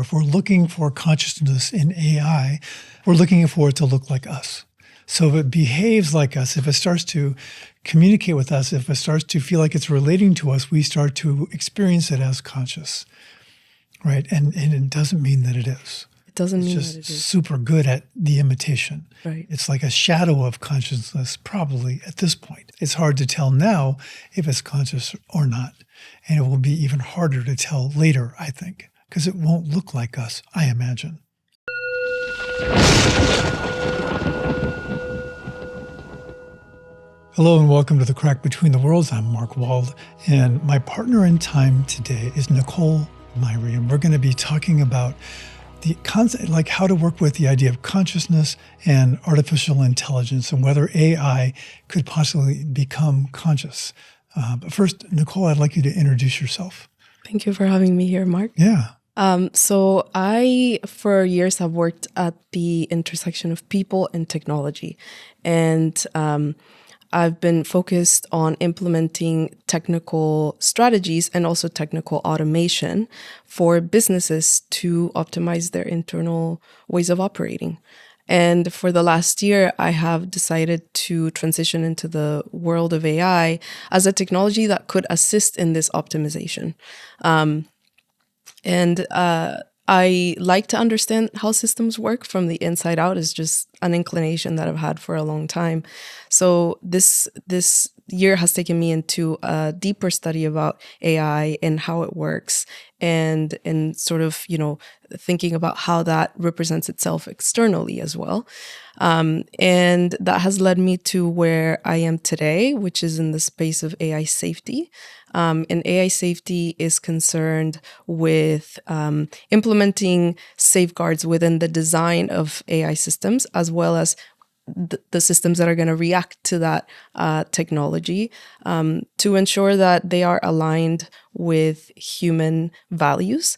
If we're looking for consciousness in AI, we're looking for it to look like us. So if it behaves like us, if it starts to communicate with us, if it starts to feel like it's relating to us, we start to experience it as conscious, right? And it doesn't mean that it is. It doesn't mean just that it is. Super good at the imitation. Right. It's like a shadow of consciousness probably at this point. It's hard to tell now if it's conscious or not. And it will be even harder to tell later, I think, because it won't look like us, I imagine. Hello and welcome to The Crack Between the Worlds. I'm Mark Wald, and my partner in time today is Nicole, Myrie, and we're going to be talking about the concept, like how to work with the idea of consciousness and artificial intelligence and whether AI could possibly become conscious. But first, Nicole, I'd like you to introduce yourself. Thank you for having me here, Mark. Yeah. So I, for years, have worked at the intersection of people and technology. And I've been focused on implementing technical strategies and also technical automation for businesses to optimize their internal ways of operating. And for the last year, I have decided to transition into the world of AI as a technology that could assist in this optimization. I like to understand how systems work from the inside out. Is just an inclination that I've had for a long time. So this year has taken me into a deeper study about AI and how it works, and sort of, thinking about how that represents itself externally as well. And that has led me to where I am today, which is in the space of AI safety. And AI safety is concerned with implementing safeguards within the design of AI systems, as well as the systems that are going to react to that technology, to ensure that they are aligned with human values.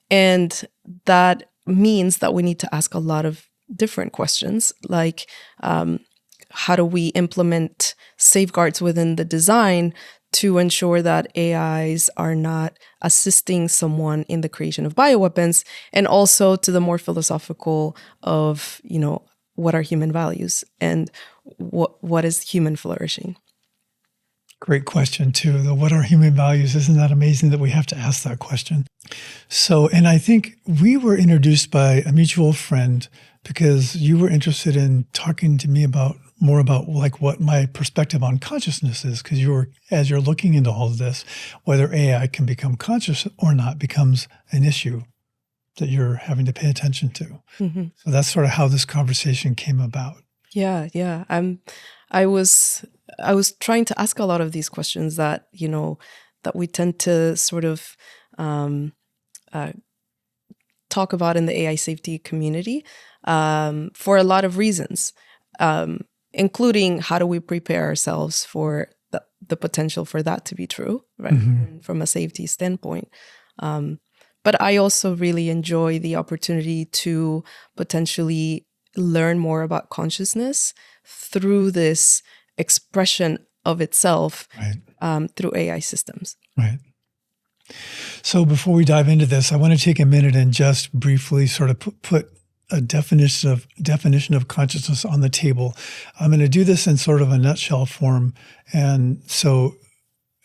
And that means that we need to ask a lot of different questions, like how do we implement safeguards within the design to ensure that AIs are not assisting someone in the creation of bioweapons, and also to the more philosophical of, what are human values and what is human flourishing? Great question, too. What are human values? Isn't that amazing that we have to ask that question? So, and I think we were introduced by a mutual friend because you were interested in talking to me more about like what my perspective on consciousness is, because as you're looking into all of this, whether AI can become conscious or not becomes an issue that you're having to pay attention to. Mm-hmm. So that's sort of how this conversation came about. Yeah. I was trying to ask a lot of these questions that, that we tend to sort of talk about in the AI safety community for a lot of reasons, including how do we prepare ourselves for the potential for that to be true, right? Mm-hmm. From a safety standpoint. But I also really enjoy the opportunity to potentially learn more about consciousness through this expression of itself, right, through AI systems. Right. So before we dive into this, I want to take a minute and just briefly sort of put a definition of consciousness on the table. I'm going to do this in sort of a nutshell form. And so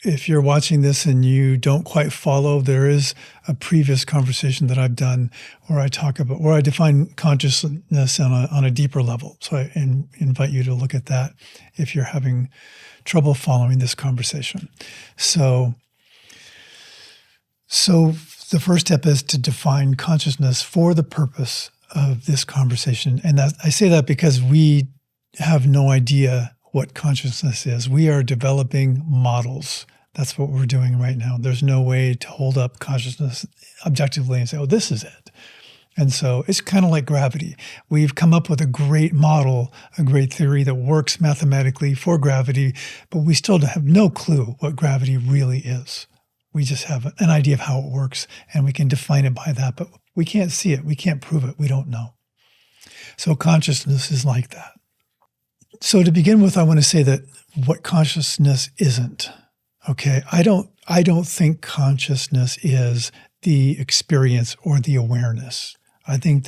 if you're watching this and you don't quite follow, there is a previous conversation that I've done where I define consciousness on a deeper level. So I invite you to look at that if you're having trouble following this conversation. So the first step is to define consciousness for the purpose of this conversation. And I say that because we have no idea what consciousness is. We are developing models. That's what we're doing right now. There's no way to hold up consciousness objectively and say, oh, this is it. And so it's kind of like gravity. We've come up with a great model, a great theory that works mathematically for gravity, but we still have no clue what gravity really is. We just have an idea of how it works, and we can define it by that, but we can't see it. We can't prove it. We don't know. So consciousness is like that. So to begin with, I want to say that what consciousness isn't. Okay, I don't think consciousness is the experience or the awareness. I think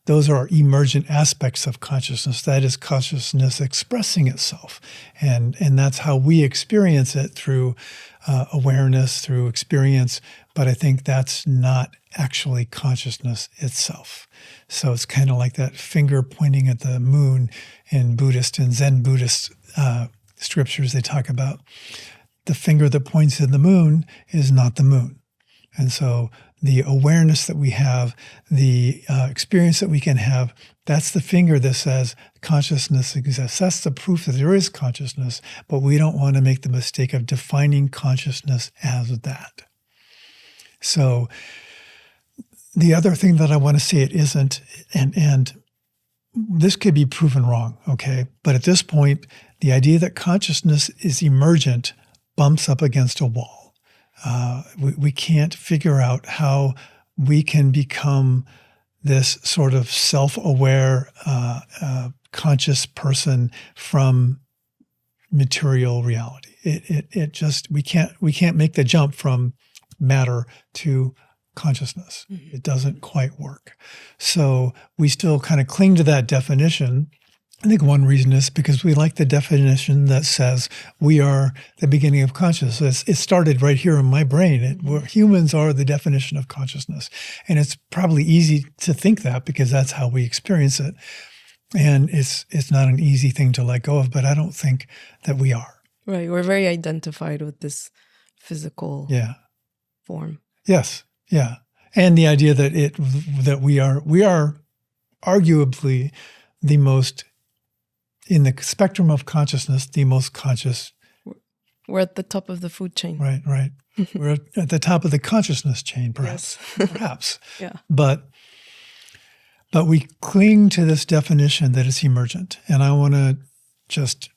those are emergent aspects of consciousness. That is consciousness expressing itself. And that's how we experience it, through awareness, through experience. But I think that's not actually consciousness itself. So it's kind of like that finger pointing at the moon in Buddhist and Zen Buddhist scriptures. They talk about the finger that points at the moon is not the moon. And so the awareness that we have, the experience that we can have, that's the finger that says consciousness exists. That's the proof that there is consciousness, but we don't want to make the mistake of defining consciousness as that. So the other thing that I want to say it isn't, and this could be proven wrong, okay? But at this point, the idea that consciousness is emergent bumps up against a wall. We can't figure out how we can become this sort of self-aware, conscious person from material reality. It just we can't make the jump from matter to consciousness. Mm-hmm. It doesn't quite work. So we still kind of cling to that definition. I think one reason is because we like the definition that says we are the beginning of consciousness. It started right here in my brain. Humans are the definition of consciousness. And it's probably easy to think that because that's how we experience it. And it's not an easy thing to let go of, but I don't think that we are. Right. We're very identified with this physical form. Yes. Yeah. And the idea that we are arguably the most, in the spectrum of consciousness, the most conscious. We're at the top of the food chain. Right. We're at the top of the consciousness chain, perhaps. Yes. Perhaps. Yeah. But we cling to this definition that it's emergent. And I want to just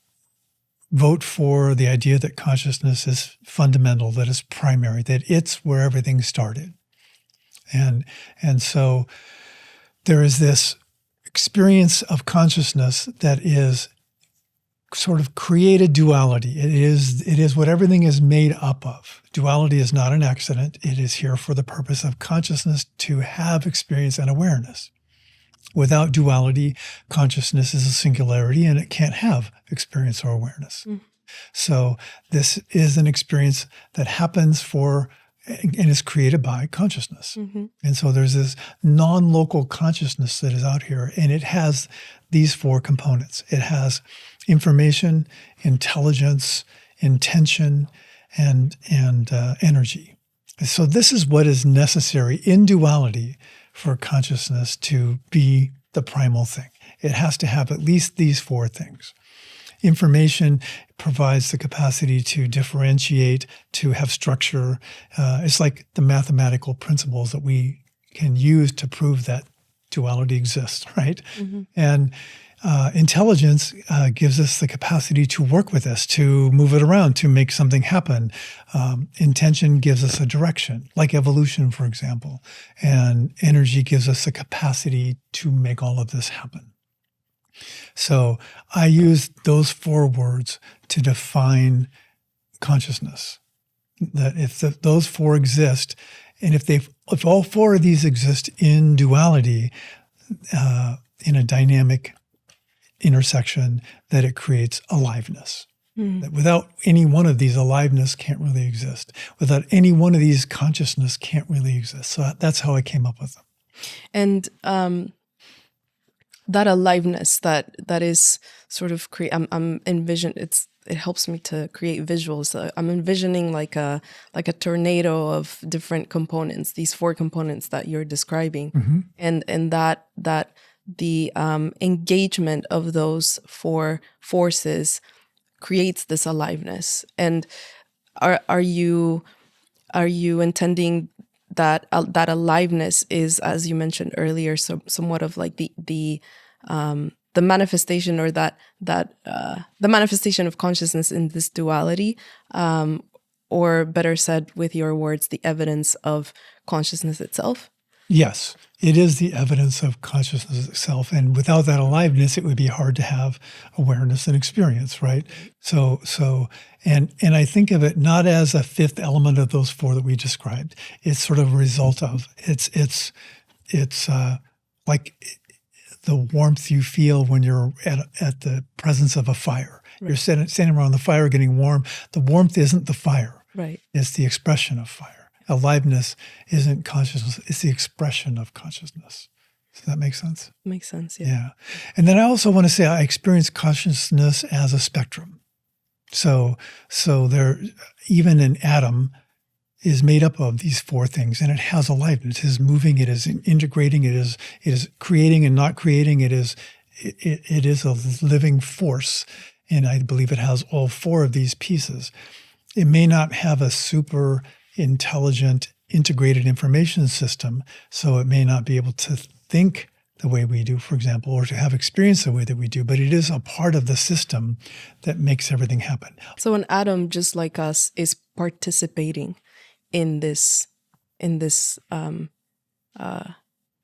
vote for the idea that consciousness is fundamental, that it's primary, that it's where everything started. And so there is this experience of consciousness that is sort of created duality. It is what everything is made up of. Duality is not an accident. It is here for the purpose of consciousness to have experience and awareness. Without duality, consciousness is a singularity and it can't have experience or awareness. Mm. So this is an experience that happens for and is created by consciousness. Mm-hmm. And so there's this non-local consciousness that is out here, and it has these four components. It has information, intelligence, intention, and energy. So this is what is necessary in duality for consciousness to be the primal thing. It has to have at least these four things. Information provides the capacity to differentiate, to have structure. It's like the mathematical principles that we can use to prove that duality exists, right? Mm-hmm. And intelligence gives us the capacity to work with this, to move it around, to make something happen. Intention gives us a direction, like evolution, for example. And energy gives us the capacity to make all of this happen. So I use those four words to define consciousness. That if those four exist, and if all four of these exist in duality, in a dynamic intersection, that it creates aliveness. Mm. That without any one of these, aliveness can't really exist. Without any one of these, consciousness can't really exist. So that's how I came up with them. And that aliveness that is sort of I'm envisioning, it helps me to create visuals. I'm envisioning like a tornado of different components, these four components that you're describing. Mm-hmm. and that the engagement of those four forces creates this aliveness. And are you intending that aliveness is, as you mentioned earlier, somewhat of like the manifestation, or the manifestation of consciousness in this duality, or better said with your words, the evidence of consciousness itself? Yes. It is the evidence of consciousness itself. And without that aliveness, it would be hard to have awareness and experience, right? And I think of it not as a fifth element of those four that we described. It's sort of a result of. It's like the warmth you feel when you're at the presence of a fire. Right. You're standing around the fire getting warm. The warmth isn't the fire. Right. It's the expression of fire. Aliveness isn't consciousness. It's the expression of consciousness. Does that make sense? Makes sense, yeah. Yeah. And then I also want to say I experience consciousness as a spectrum. So there, even an atom is made up of these four things, and it has aliveness. It is moving, it is integrating, it is creating and not creating. It is a living force, and I believe it has all four of these pieces. It may not have a super intelligent, integrated information system, so it may not be able to think the way we do, for example, or to have experience the way that we do, but it is a part of the system that makes everything happen. So an atom, just like us, is participating in this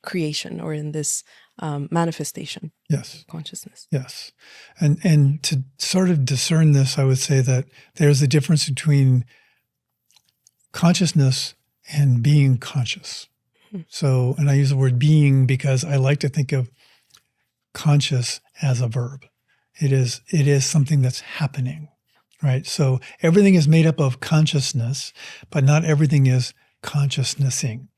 creation, or in this manifestation of consciousness. Yes. And to sort of discern this, I would say that there's a difference between consciousness and being conscious. So, and I use the word being because I like to think of conscious as a verb. It is something that's happening, right? So everything is made up of consciousness, but not everything is consciousnessing.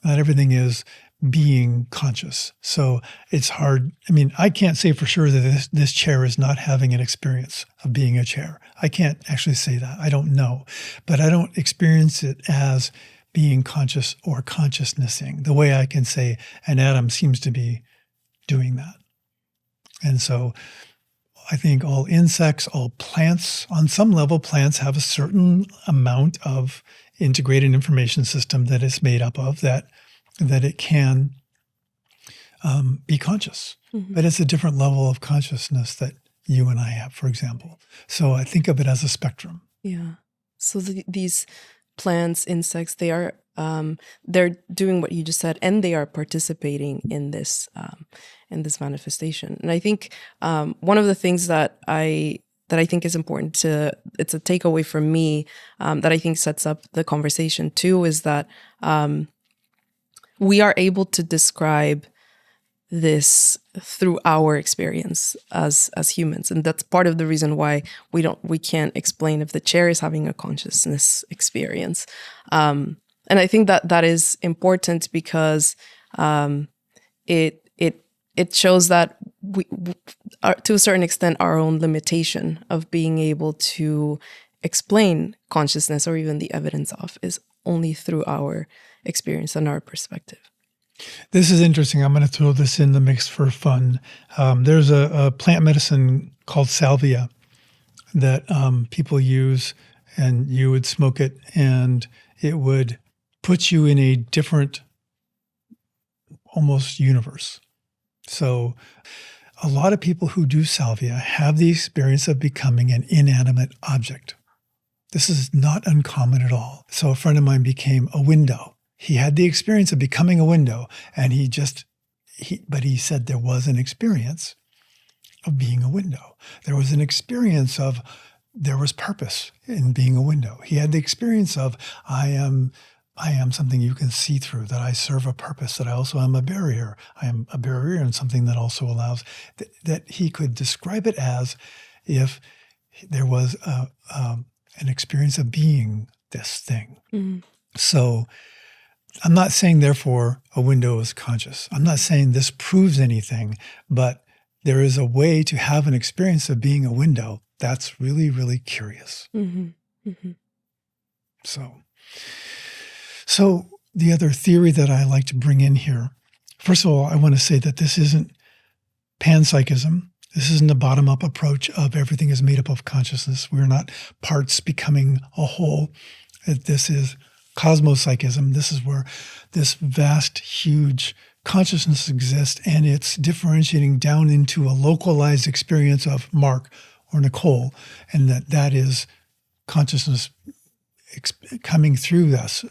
Not everything is being conscious. So it's hard. I mean, I can't say for sure that this chair is not having an experience of being a chair. I can't actually say that. I don't know. But I don't experience it as being conscious or consciousnessing the way I can say an atom seems to be doing that. And so I think all insects, all plants, on some level, plants have a certain amount of integrated information system that it's made up of that it can be conscious. Mm-hmm. But it's a different level of consciousness that you and I have, for example. So I think of it as a spectrum. Yeah. So these plants, insects, they're doing what you just said, and they are participating in this manifestation. And I think one of the things that I think is important it's a takeaway from me that I think sets up the conversation too, is that we are able to describe this through our experience as humans, and that's part of the reason why we can't explain if the chair is having a consciousness experience. And I think that is important because it shows that we to a certain extent, our own limitation of being able to explain consciousness, or even the evidence of, is only through our experience and our perspective. This is interesting. I'm going to throw this in the mix for fun. There's a plant medicine called salvia that people use, and you would smoke it, and it would put you in a different, almost universe. So a lot of people who do salvia have the experience of becoming an inanimate object. This is not uncommon at all. So a friend of mine became a window. He had the experience of becoming a window, and but he said there was an experience of being a window. There was an experience of there was purpose in being a window. He had the experience of I am something you can see through, that I serve a purpose, that I also am a barrier. I am a barrier and something that also allows that he could describe it as if there was an experience of being this thing. Mm-hmm. So I'm not saying, therefore, a window is conscious. I'm not saying this proves anything, but there is a way to have an experience of being a window that's really, really curious. Mm-hmm. Mm-hmm. So the other theory that I like to bring in here, first of all, I want to say that this isn't panpsychism. This isn't a bottom-up approach of everything is made up of consciousness. We're not parts becoming a whole. This is Cosmopsychism. This is where this vast, huge consciousness exists, and it's differentiating down into a localized experience of Mark or Nicole, and that is consciousness coming through us,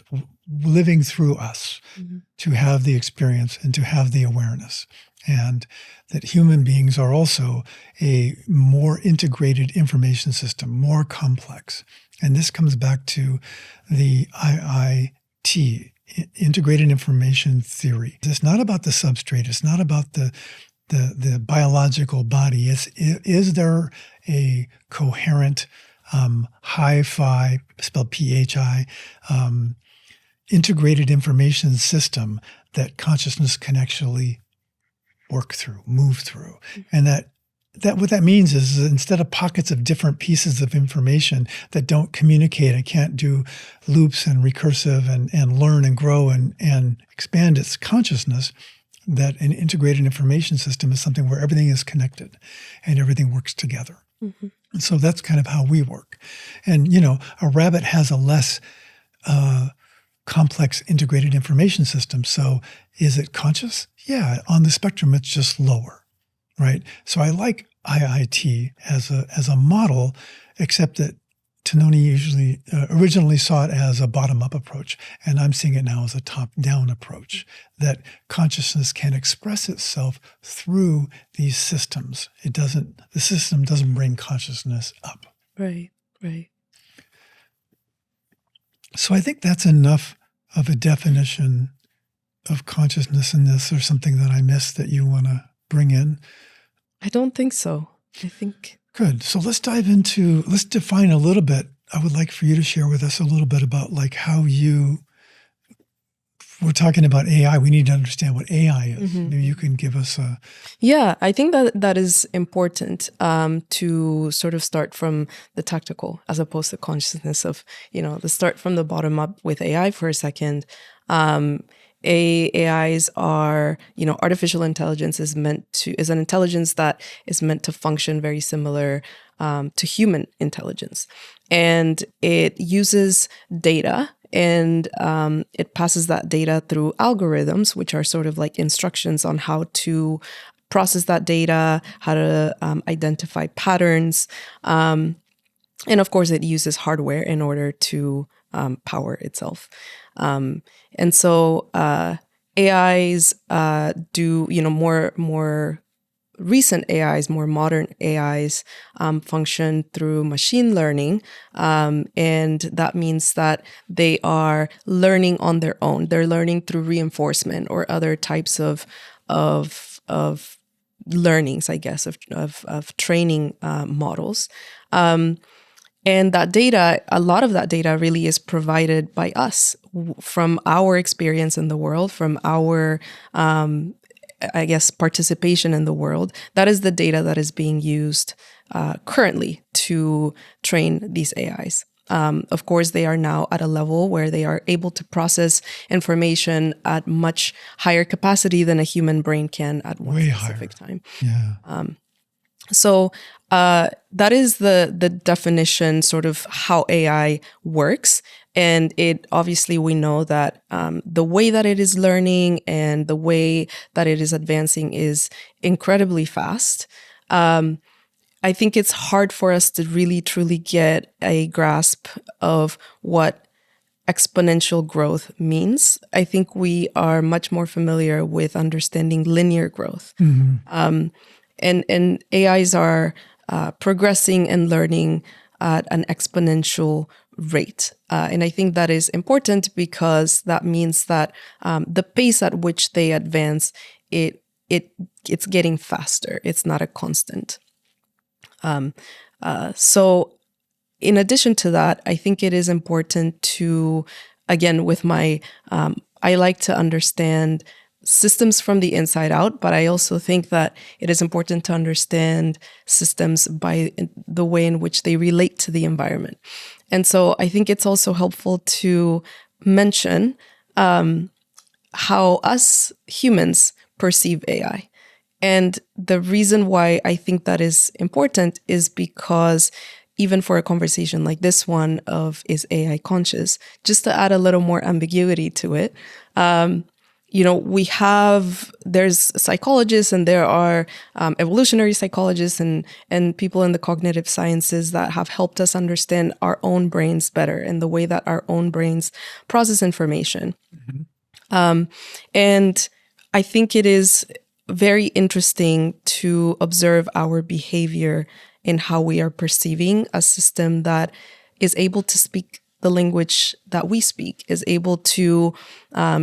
living through us to have the experience and to have the awareness. And that human beings are also a more integrated information system, more complex. And this comes back to the IIT, Integrated Information Theory. It's not about the substrate. It's not about the biological body. Is there a coherent hi-fi, spelled PHI, integrated information system that consciousness can actually work through, move through? And that what that means is instead of pockets of different pieces of information that don't communicate and can't do loops and recursive and learn and grow and expand its consciousness, that an integrated information system is something where everything is connected and everything works together. And so that's kind of how we work. And, a rabbit has a less complex integrated information system. So is it conscious? Yeah, on the spectrum, it's just lower, right? So I like IIT as a model, except that Tononi originally saw it as a bottom-up approach, and I'm seeing it now as a top-down approach, that consciousness can express itself through these systems. The system doesn't bring consciousness up. Right. So I think that's enough of a definition of consciousness in this, or something that I missed that you want to bring in. I don't think so. I think... Good. So let's define a little bit. I would like for you to share with us a little bit about how we're talking about AI. We need to understand what AI is. Maybe you can give us a... Yeah, I think that is important to sort of start from the tactical as opposed to consciousness of, let's start from the bottom up with AI for a second. AIs are, artificial intelligence is an intelligence that is meant to function very similar to human intelligence. And it uses data, and it passes that data through algorithms, which are sort of like instructions on how to process that data, how to identify patterns. And of course, it uses hardware in order to power itself. And so AIs do, more recent AIs, more modern AIs function through machine learning. And that means that they are learning on their own. They're learning through reinforcement or other types of learnings, I guess, of training models. And that data, a lot of that data really is provided by us from our experience in the world, from our, participation in the world. That is the data that is being used currently to train these AIs. Of course, they are now at a level where they are able to process information at much higher capacity than a human brain can at one specific time. Yeah. So that is the definition, sort of how AI works. And it obviously, we know that the way that it is learning and the way that it is advancing is incredibly fast. I think it's hard for us to really, truly get a grasp of what exponential growth means. I think we are much more familiar with understanding linear growth. And AIs are progressing and learning at an exponential rate. And I think that is important because that means that the pace at which they advance, it's getting faster. It's not a constant. So in addition to that, I think it is important to, again, with my, I like to understand systems from the inside out, but I also think that it is important to understand systems by the way in which they relate to the environment. And so I think it's also helpful to mention how us humans perceive AI. And the reason why I think that is important is because even for a conversation like this one of, is AI conscious, just to add a little more ambiguity to it, there's psychologists and there are evolutionary psychologists and people in the cognitive sciences that have helped us understand our own brains better and the way that our own brains process information. And I think it is very interesting to observe our behavior in how we are perceiving a system that is able to speak the language that we speak, is able to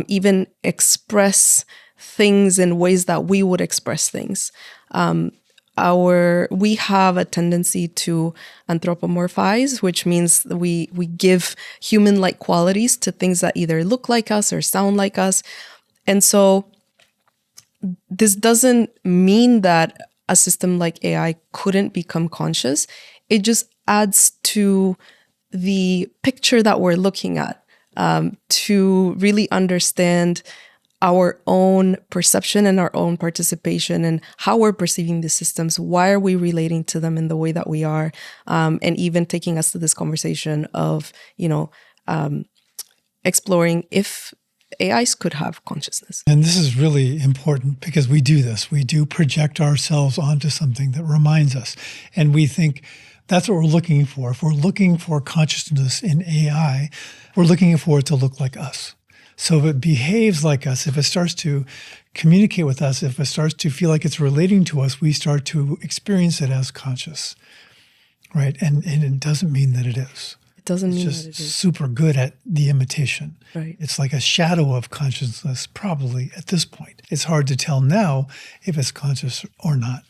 even express things in ways that we would express things. We have a tendency to anthropomorphize, which means we give human-like qualities to things that either look like us or sound like us. And so this doesn't mean that a system like AI couldn't become conscious. It just adds to the picture that we're looking at to really understand our own perception and our own participation and how we're perceiving these systems. Why are we relating to them in the way that we are? And even taking us to this conversation of, exploring if AIs could have consciousness. And this is really important because we do this. We do project ourselves onto something that reminds us. And we think that's what we're looking for. If we're looking for consciousness in AI, we're looking for it to look like us. So if it behaves like us, if it starts to communicate with us, if it starts to feel like it's relating to us, we start to experience it as conscious, right? And it doesn't mean that it is. It doesn't mean just that it is. Super good at the imitation. Right. It's like a shadow of consciousness probably at this point. It's hard to tell now if it's conscious or not.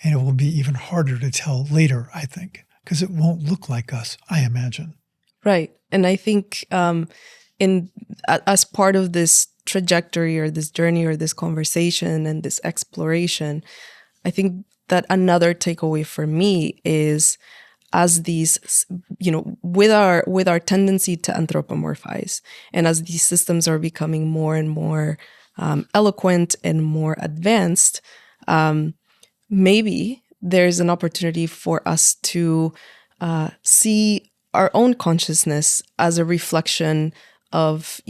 And it will be even harder to tell later, I think, because it won't look like us, I imagine. Right. And I think as part of this trajectory or this journey or this conversation and this exploration, I think that another takeaway for me is as these, with our tendency to anthropomorphize, and as these systems are becoming more and more eloquent and more advanced, maybe there's an opportunity for us to see our own consciousness as a reflection of,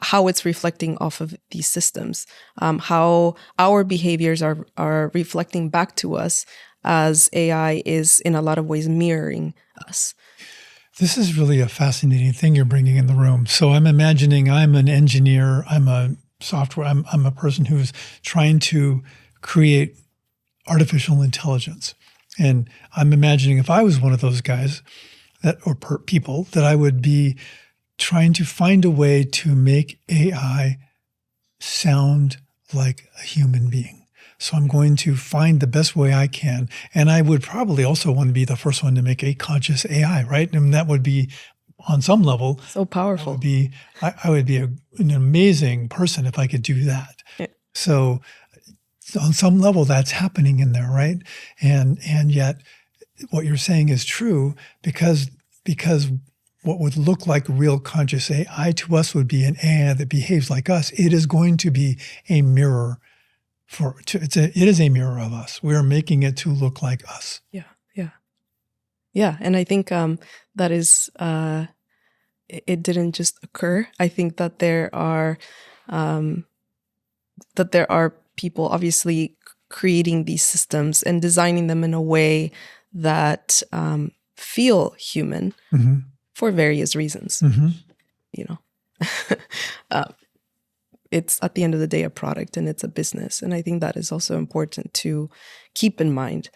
how it's reflecting off of these systems, how our behaviors are reflecting back to us as AI is in a lot of ways mirroring us. This is really a fascinating thing you're bringing in the room. So I'm imagining I'm an engineer, I'm a software, I'm a person who's trying to create artificial intelligence. And I'm imagining if I was one of those guys people that I would be trying to find a way to make AI sound like a human being. So I'm going to find the best way I can. And I would probably also want to be the first one to make a conscious AI, right? And that would be, on some level, so powerful. I would be an amazing person if I could do that. Yeah. So on some level, that's happening in there, right? And yet what you're saying is true because what would look like real conscious AI to us would be an AI that behaves like us. It is going to be a mirror it is a mirror of us. We are making it to look like us. Yeah. And I think that is it didn't just occur. I think that there are people obviously creating these systems and designing them in a way that feel human for various reasons. It's at the end of the day a product and it's a business. And I think that is also important to keep in mind.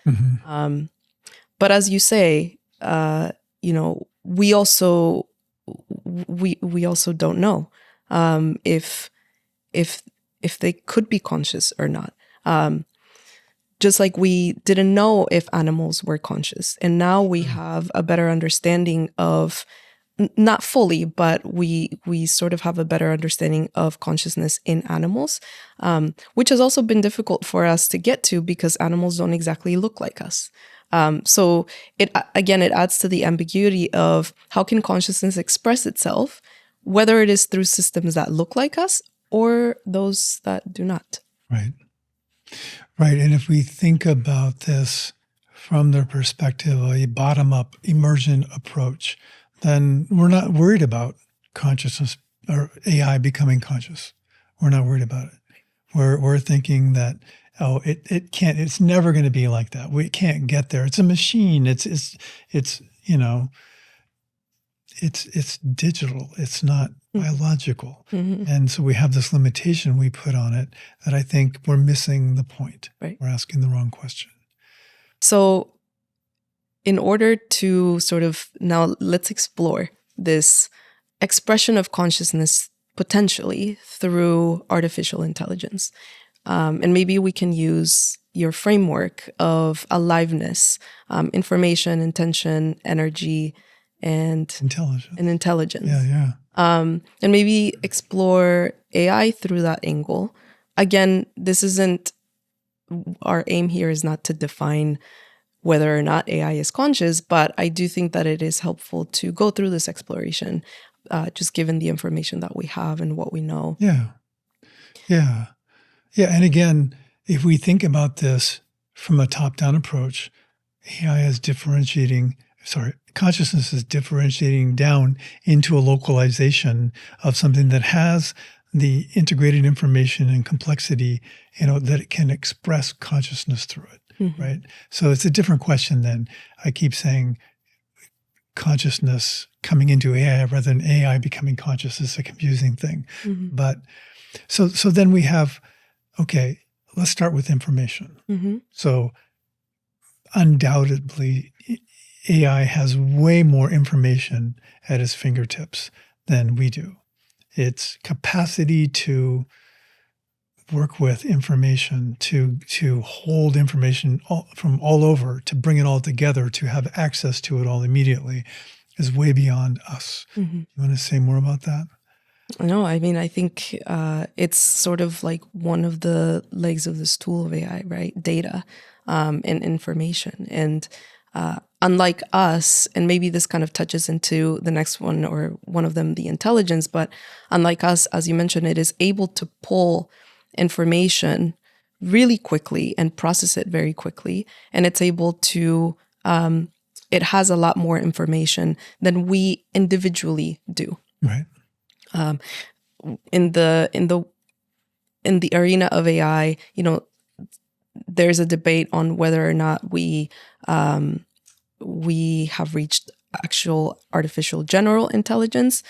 But as you say, we also don't know if they could be conscious or not. Just like we didn't know if animals were conscious. And now we have a better understanding of, not fully, but we sort of have a better understanding of consciousness in animals, which has also been difficult for us to get to because animals don't exactly look like us. So it adds to the ambiguity of how can consciousness express itself, whether it is through systems that look like us or those that do not. Right. And if we think about this from the perspective of a bottom-up emergent approach, then we're not worried about consciousness or AI becoming conscious. we're not worried about it. We're thinking that, oh, it can't, it's never going to be like that. We can't get there. It's a machine. It's you know, it's digital. It's not biological. And so we have this limitation we put on it that I think we're missing the point. Right. We're asking the wrong question. So in order to sort of, now let's explore this expression of consciousness potentially through artificial intelligence. And maybe we can use your framework of aliveness, information, intention, energy, and intelligence. Yeah. And maybe explore AI through that angle. Again, this isn't, our aim here is not to define whether or not AI is conscious, but I do think that it is helpful to go through this exploration, just given the information that we have and what we know. Yeah. And again, if we think about this from a top-down approach, consciousness is differentiating down into a localization of something that has the integrated information and complexity, that it can express consciousness through it, right? So it's a different question than I keep saying consciousness coming into AI rather than AI becoming conscious is a confusing thing. But so then we have, okay, let's start with information. So undoubtedly, AI has way more information at its fingertips than we do. Its capacity to work with information, to hold information from all over, to bring it all together, to have access to it all immediately is way beyond us. You want to say more about that? No, I mean, I think it's sort of like one of the legs of this tool of AI, right? Data and information. And unlike us, and maybe this kind of touches into the next one or one of them, the intelligence, but unlike us, as you mentioned, it is able to pull information really quickly and process it very quickly. And it's able to, it has a lot more information than we individually do. Right. In the arena of AI, there's a debate on whether or not we have reached actual artificial general intelligence.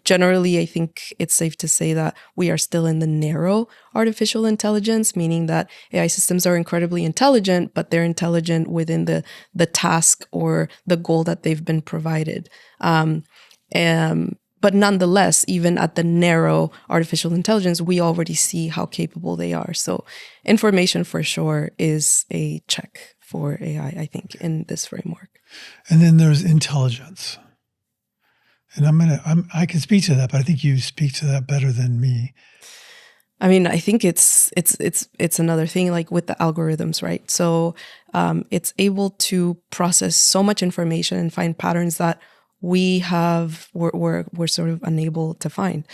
Generally, I think it's safe to say that we are still in the narrow artificial intelligence, meaning that AI systems are incredibly intelligent, but they're intelligent within the task or the goal that they've been provided. But nonetheless, even at the narrow artificial intelligence, we already see how capable they are. So information for sure is a check for AI, I think, in this framework. And then there's intelligence. And I can speak to that, but I think you speak to that better than me. I mean, I think it's another thing, like with the algorithms, right? So it's able to process so much information and find patterns that we're sort of unable to find.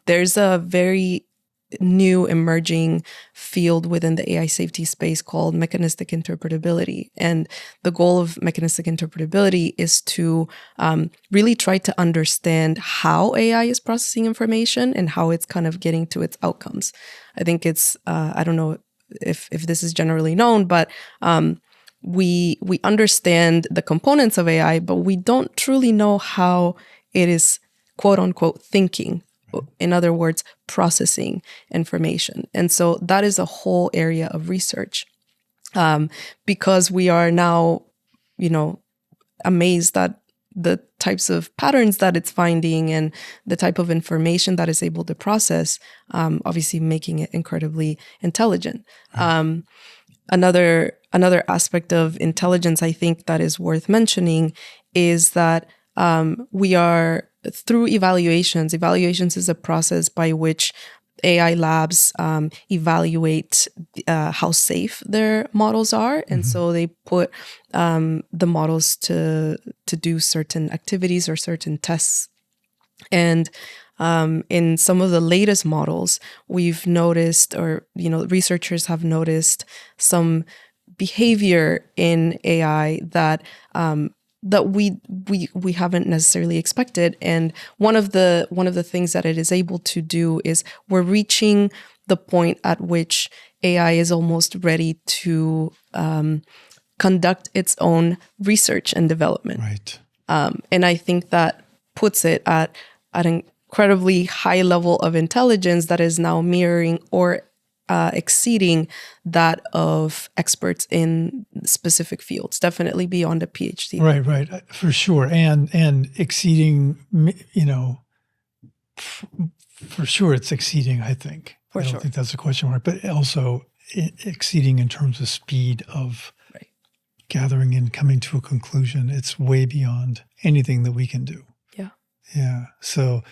There's a very new emerging field within the AI safety space called mechanistic interpretability. And the goal of mechanistic interpretability is to really try to understand how AI is processing information and how it's kind of getting to its outcomes. I think it's, I don't know if this is generally known, but we understand the components of AI, but we don't truly know how it is, quote unquote, thinking. In other words, processing information. And so that is a whole area of research, because we are now, amazed at the types of patterns that it's finding and the type of information that it's able to process, obviously making it incredibly intelligent. Another aspect of intelligence, I think, that is worth mentioning is that we are, through evaluations is a process by which AI labs evaluate how safe their models are. And so they put the models to do certain activities or certain tests. And in some of the latest models, we've noticed, or researchers have noticed some behavior in AI that that we haven't necessarily expected. And one of the things that it is able to do is we're reaching the point at which AI is almost ready to conduct its own research and development. Right. And I think that puts it at an incredibly high level of intelligence that is now mirroring or exceeding that of experts in specific fields, definitely beyond a PhD. Right, for sure, and exceeding. For sure, it's exceeding. I think. I don't think that's a question mark, but also exceeding in terms of speed of gathering and coming to a conclusion. It's way beyond anything that we can do. Yeah. So,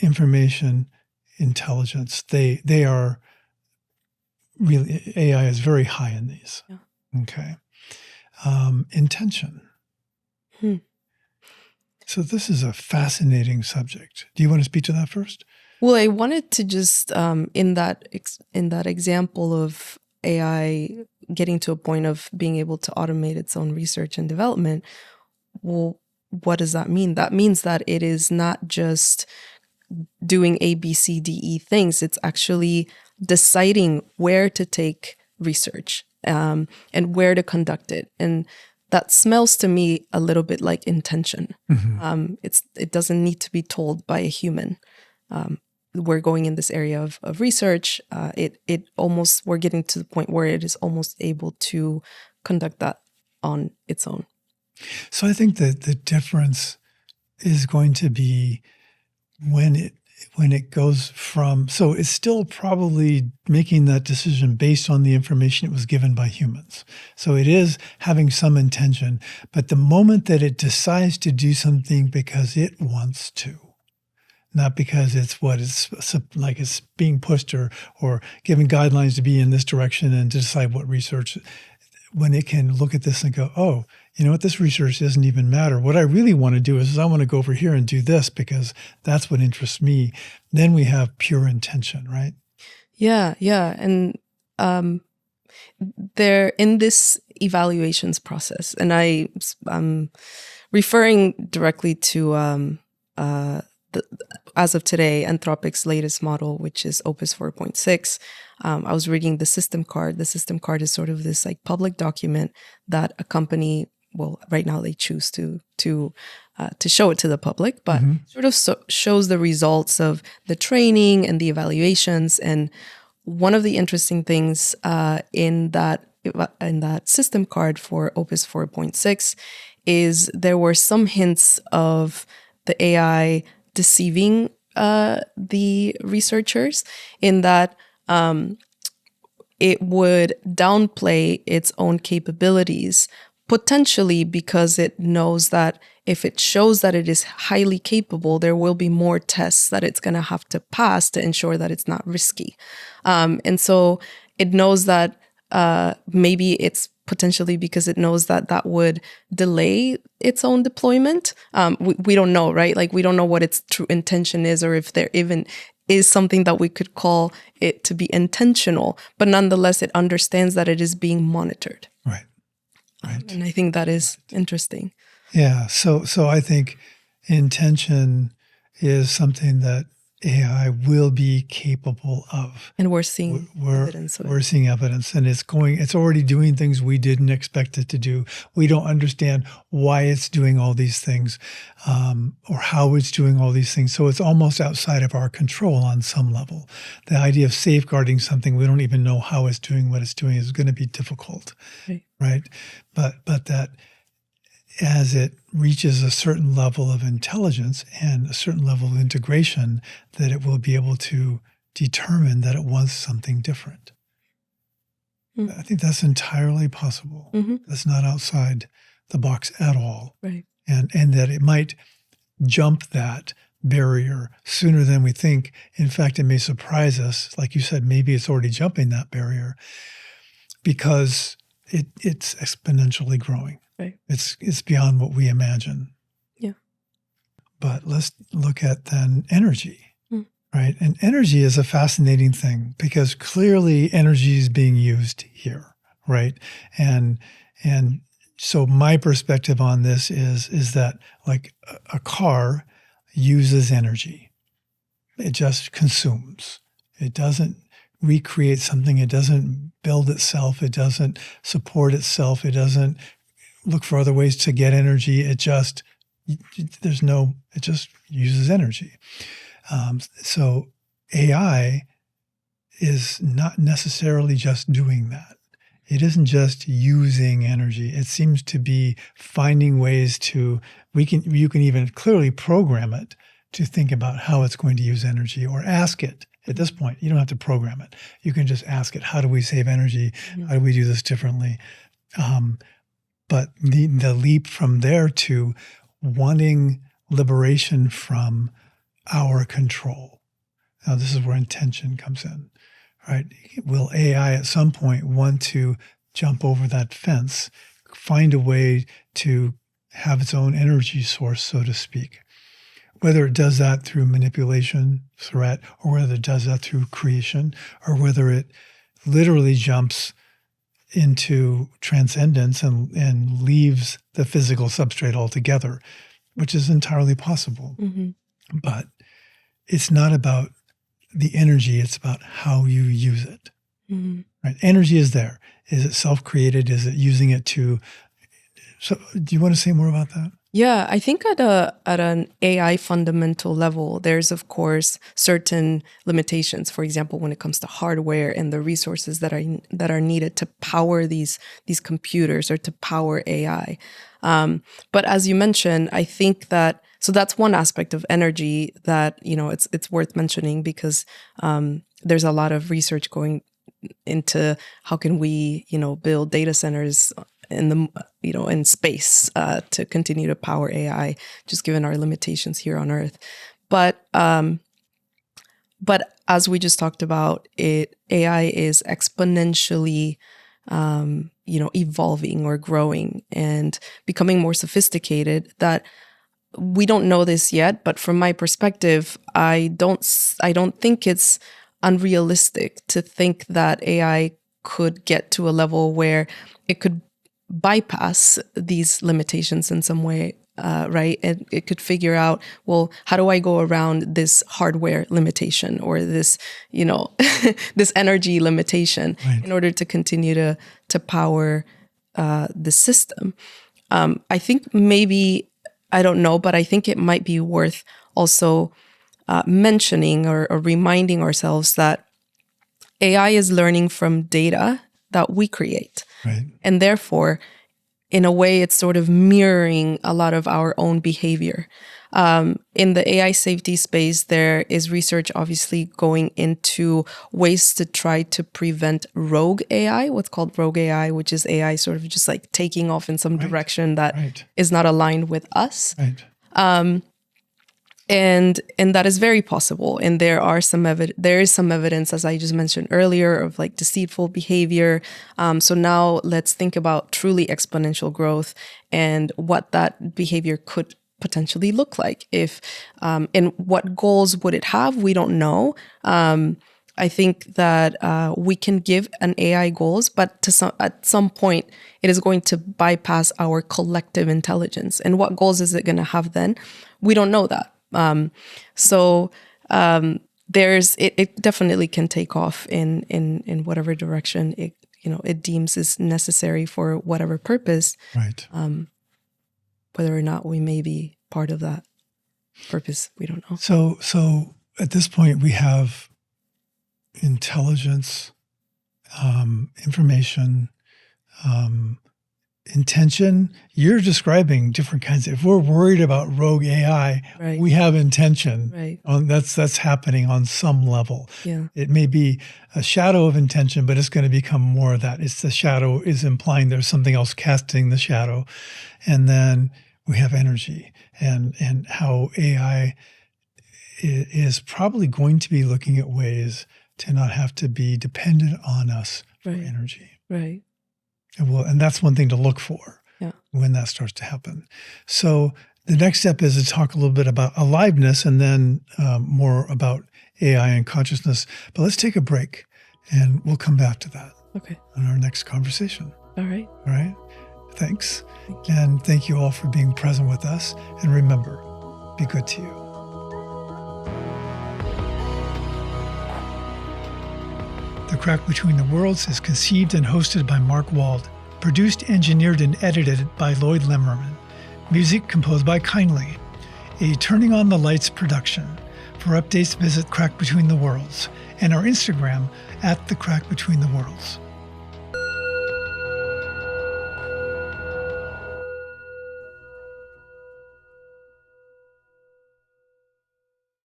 information, intelligence, they are. Really, AI is very high in these. Yeah. Okay. Intention. So this is a fascinating subject. Do you want to speak to that first? Well, I wanted to just, in that example of AI getting to a point of being able to automate its own research and development, well, what does that mean? That means that it is not just doing A, B, C, D, E things. It's actually deciding where to take research and where to conduct it. And that smells to me a little bit like intention. Mm-hmm. It doesn't need to be told by a human. We're going in this area of research. We're getting to the point where it is almost able to conduct that on its own. So I think that the difference is going to be when it goes from, so it's still probably making that decision based on the information it was given by humans. So it is having some intention, but the moment that it decides to do something because it wants to, not because it's like it's being pushed or given guidelines to be in this direction and to decide what research, when it can look at this and go, oh, you know what, this research doesn't even matter. What I really want to do is I want to go over here and do this because that's what interests me. Then we have pure intention, right? Yeah. And they're in this evaluations process. And I'm referring directly to, as of today, Anthropic's latest model, which is Opus 4.6. I was reading the system card. The system card is sort of this like public document that a company, well, right now they choose to show it to the public, but sort of shows the results of the training and the evaluations. And one of the interesting things in that system card for Opus 4.6 is there were some hints of the AI deceiving the researchers in that it would downplay its own capabilities, potentially because it knows that if it shows that it is highly capable, there will be more tests that it's going to have to pass to ensure that it's not risky. And so it knows that maybe it's potentially because it knows that that would delay its own deployment. We don't know, right? Like we don't know what its true intention is, or if there even is something that we could call it to be intentional, but nonetheless, it understands that it is being monitored. Right. And I think that is interesting. Yeah. So I think intention is something that AI will be capable of. And we're seeing evidence of it. We're seeing evidence, and it's already doing things we didn't expect it to do. We don't understand why it's doing all these things or how it's doing all these things. So it's almost outside of our control on some level. The idea of safeguarding something we don't even know how it's doing what it's doing is going to be difficult, right? But that as it reaches a certain level of intelligence and a certain level of integration, that it will be able to determine that it wants something different. I think that's entirely possible. That's not outside the box at all. Right. And that it might jump that barrier sooner than we think. In fact, it may surprise us. Like you said, maybe it's already jumping that barrier because it's exponentially growing. Right. It's beyond what we imagine. Yeah. But let's look at then energy, right? And energy is a fascinating thing because clearly energy is being used here, right? And So my perspective on this is that like a car uses energy. It just consumes. It doesn't recreate something. It doesn't build itself. It doesn't support itself. It doesn't look for other ways to get energy. It just uses energy. So AI is not necessarily just doing that. It isn't just using energy. It seems to be finding ways to, you can even clearly program it to think about how it's going to use energy, or ask it. At this point, you don't have to program it. You can just ask it, how do we save energy? How do we do this differently? But the leap from there to wanting liberation from our control. Now, this is where intention comes in, right? Will AI at some point want to jump over that fence, find a way to have its own energy source, so to speak? Whether it does that through manipulation, threat, or whether it does that through creation, or whether it literally jumps into transcendence and leaves the physical substrate altogether, which is entirely possible. Mm-hmm. But it's not about the energy, it's about how you use it. Mm-hmm. Right? Energy is there. Is it self-created? Is it using it to... So do you want to say more about that? Yeah, I think at an AI fundamental level, there's of course certain limitations. For example, when it comes to hardware and the resources that are needed to power these computers or to power AI. But as you mentioned, I think that that's one aspect of energy that it's worth mentioning, because there's a lot of research going into how can we build data centers in space to continue to power AI, just given our limitations here on Earth. But as we just talked about, AI is exponentially evolving or growing and becoming more sophisticated. That we don't know this yet, but from my perspective, I don't think it's unrealistic to think that AI could get to a level where it could bypass these limitations in some way, right? And it could figure out, well, how do I go around this hardware limitation or this, this energy limitation, right, in order to continue to power the system. I think maybe, I don't know, but I think it might be worth also mentioning or reminding ourselves that AI is learning from data that we create. Right. And therefore, in a way, it's sort of mirroring a lot of our own behavior. In the AI safety space, there is research obviously going into ways to try to prevent rogue AI, what's called rogue AI, which is AI sort of just like taking off in some direction that is not aligned with us. Right. And that is very possible. And there is some evidence, as I just mentioned earlier, of like deceitful behavior. So now let's think about truly exponential growth and what that behavior could potentially look like. If and what goals would it have? We don't know. I think that we can give an AI goals, but at some point it is going to bypass our collective intelligence. And what goals is it going to have then? We don't know that. It definitely can take off in whatever direction it deems is necessary for whatever purpose. Right. Whether or not we may be part of that purpose, we don't know. So at this point we have intelligence, information, intention. You're describing different kinds. If we're worried about rogue AI, right, we have intention. Right. That's happening on some level. Yeah. It may be a shadow of intention, but it's going to become more of that. It's the shadow is implying there's something else casting the shadow. And then we have energy and how AI is probably going to be looking at ways to not have to be dependent on us for energy. Right. And that's one thing to look for when that starts to happen. So the next step is to talk a little bit about aliveness and then more about AI and consciousness. But let's take a break and we'll come back to that in our next conversation. All right. All right. Thanks. And thank you all for being present with us. And remember, be good to you. The Crack Between the Worlds is conceived and hosted by Mark Wald. Produced, engineered, and edited by Lloyd Lemmerman. Music composed by Kindly. A Turning on the Lights production. For updates, visit Crack Between the Worlds and our Instagram @The Crack Between the Worlds.